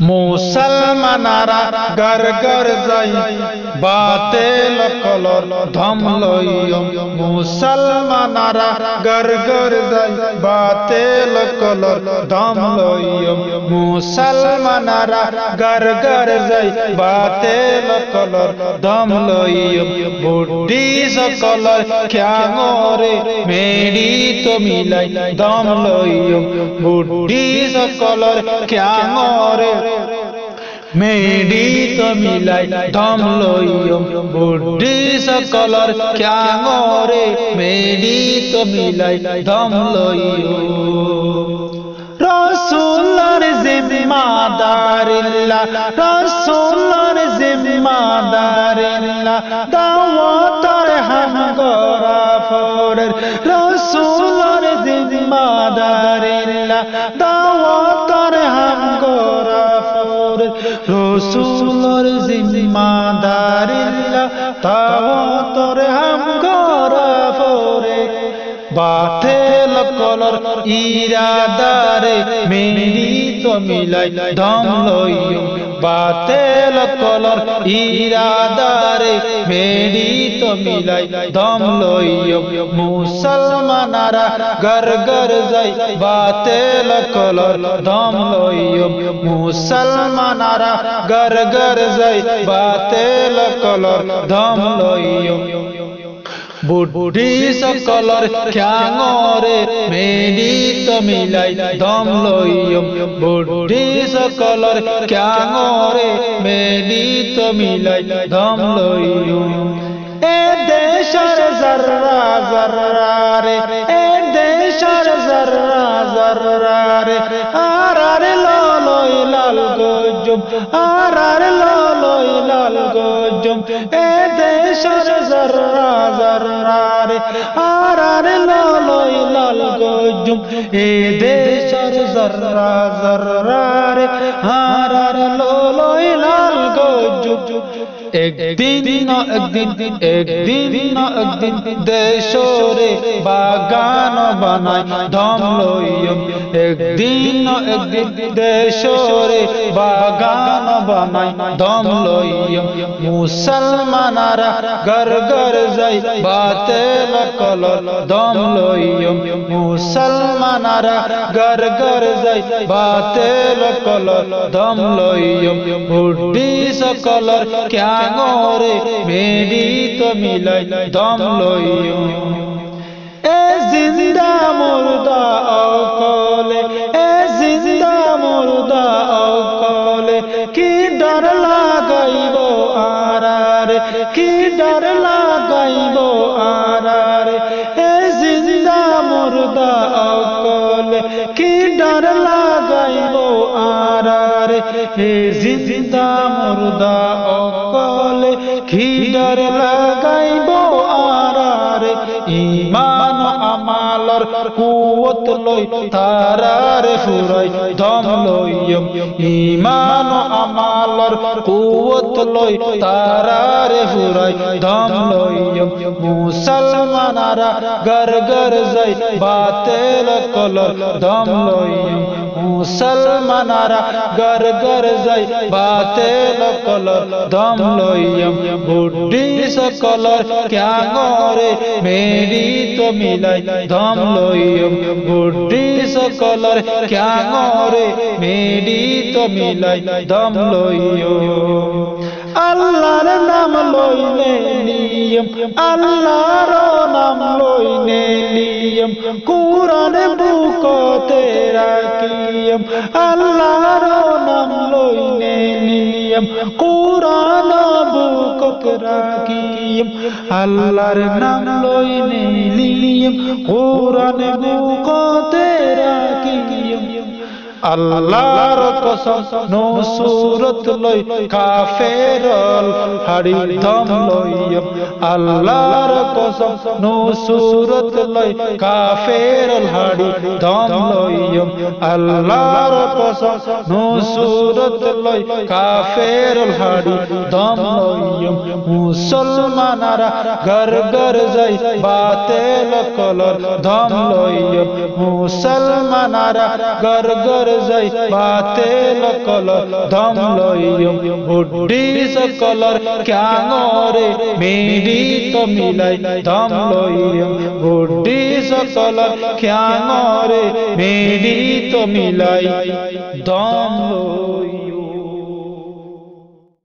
মুসলমানারা ঘর ঘর যাই বাতিল কলর ধম লইয়ম মুসলমানারা ঘর ঘর যাই বাতিল কলর ধম লইয়ম মুসলমানারা ঘর ঘর যাই বাতিল কলর ধম লইয়ম বুদ্ধি সকলর খ্যাঙরে মেরি তো মিলাই দম লইয়ম বুদ্ধি সকলর খ্যাঙরে মেরি তো মিলাই দম লইয়ম বুদ্ধি সকলর খ্যাঙরে মেরি তো মিলাই দম লইয়ম রসুলের জিম্মাদারিল্লাহ রসুলের জিম্মাদারিল্লাহ দাওয়াতের হাম গরাফরের রসুলের জিম্মাদারিল্লাহ দাওয়াতের হাম গরাফরের রসুলের জিম্মাদারিল্লাহ দাওয়াতের হাম গরাফরের বাতিল কলর ইরাদারে মেরি তো মিলাই দম লইয়ম বাতিল কলর ইরাদারে মেরি তো মিলাই দম লইয়ম মুসলমানারা ঘর ঘর যাই বাতিল কলর দম লইয়ম মুসলমানারা ঘর ঘর যাই বাতিল কলর দম লইয়ম বুদ্ধি সকলর খ্যাঙরে মেরি তো মিলাই দম লইয়ম বুদ্ধি সকলর খ্যাঙরে মেরি তো মিলাই দম লইয়ম এ দেশর জর্রা জর্রা রে এ দেশর জর্রা জর্রা রে আরার ললই লাল গজম আরার ললই লাল গজম এ দেশর জর্রা জর্রা রে আরার ললই লাল গজম এ দেশর জর্রা জর্রা রে আরার ললই লাল গজম একদিন না একদিন দেশরে বাগান বানাই দম লইয়ম একদিন না একদিন দেশরে বাগান বানাই দম লইয়ম মুসলমানারা ঘর ঘর যাই বাতিল কলর দম লইয়ম মুসলমানারা ঘর ঘর যাই বাতিল কলর দম লইয়ম বুদ্ধি সকলর খ্যাঙরে মেরি তো মিলাই দম লইয়ম এ জিন্দা মুর্দা অকলে এ জিন্দা মুর্দা অকলে কি ডর লাগাইব আরারে কি ডর লাগাইব আরারে এ জিন্দা মুর্দা অকলে কি ডর লাগাইব আরারে এ জিন্দা মুর্দা অকলে কি ডর লাগাইব আরারে ঈমান আমালর কুওত লই তারারে ফুরাই দম লইয়ম ঈমান আমালর কুওত লই তারারে ফুরাই দম লইয়ম মুসলমানারা ঘর ঘর যাই বাতিল কলর দম লইয়ম মুসলমানারা ঘর ঘর যাই বাতিল কলর দম লইয়ম বুদ্ধি সকলর খ্যাঙরে মেরি তো মিলাই দম লইয়ম বুদ্ধি সকলর খ্যাঙরে মেরি তো মিলাই দম লইয়ম আল্লাহর নাম লইলে নিয়ম আল্লাহর নাম লইলে নিয়ম কুরআন বুকতে রাখিয়ম আল্লাহর নাম লইলে নিয়ম কুরআন বুকতে রাখিয়ম আল্লাহর নাম লইলে নিয়ম কুরআন বুকতে রাখিয়ম আল্লাহর কসম নুসরত লই কাফেরল হাড়ি দম লইয়ম আল্লাহর কসম নুসরত লই কাফেরল হাড়ি দম লইয়ম আল্লাহর কসম নুসরত লই কাফেরল হাড়ি দম লইয়ম মুসলমানারা ঘর ঘর যাই বাতিল কলর দম লইয়ম মুসলমানারা ঘর ঘর যাই বাতে লকলর ধম লইয়ম বুদ্ধি সকলর ক্যাঙরে মেরি তো মিলাই ধম লইয়ম বুদ্ধি সকলর ক্যাঙরে মেরি তো মিলাই ধম লইয়ম।